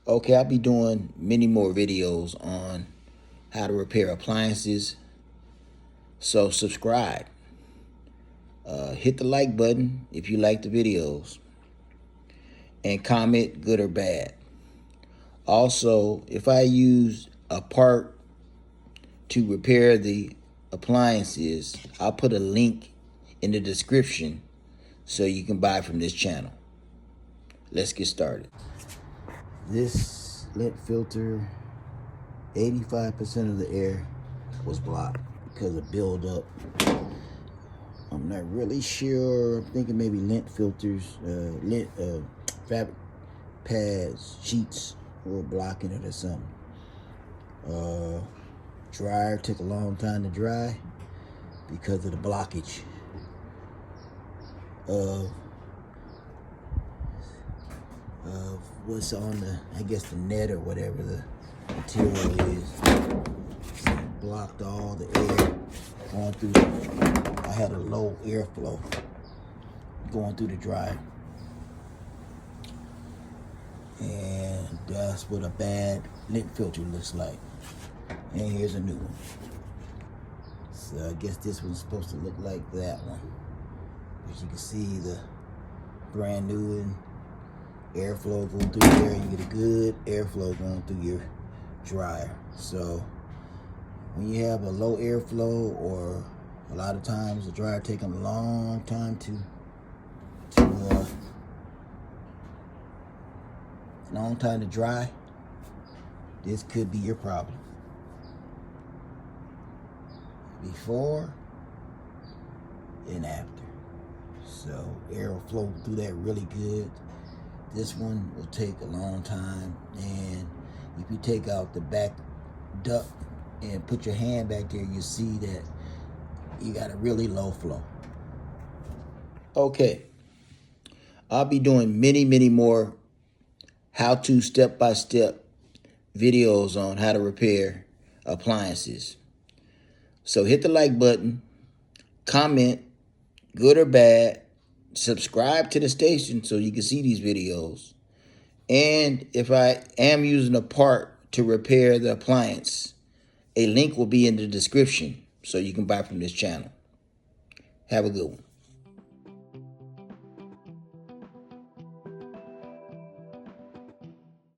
Okay, I'll be doing many more videos on how to repair appliances. So subscribe. Hit the like button if you like the videos. And comment good or bad. Also, if I use a part to repair the appliances, I'll put a link in the description so you can buy from this channel. Let's get started. This lint filter, 85% of the air was blocked because of buildup. I'm not really sure. I'm thinking maybe lint filters, fabric pads, sheets were blocking it or something. Dryer took a long time to dry because of the blockage of what's on the, I guess the net or whatever the material is. So it blocked all the air going through. I had a low airflow going through the dryer. And that's what a bad lint filter looks like. And here's a new one. So I guess this one's supposed to look like that one. But you can see the brand new and airflow going through there. You get a good airflow going through your dryer. So when you have a low airflow, or a lot of times the dryer taking a long time to dry, this could be your problem. Before and after. So air will flow through that really good. This one will take a long time, and if you take out the back duct and put your hand back there, you see that you got a really low flow. Okay, I'll be doing many more how-to step-by-step videos on how to repair appliances. So hit the like button, comment, good or bad, subscribe to the station so you can see these videos. And if I am using a part to repair the appliance, a link will be in the description so you can buy from this channel. Have a good one.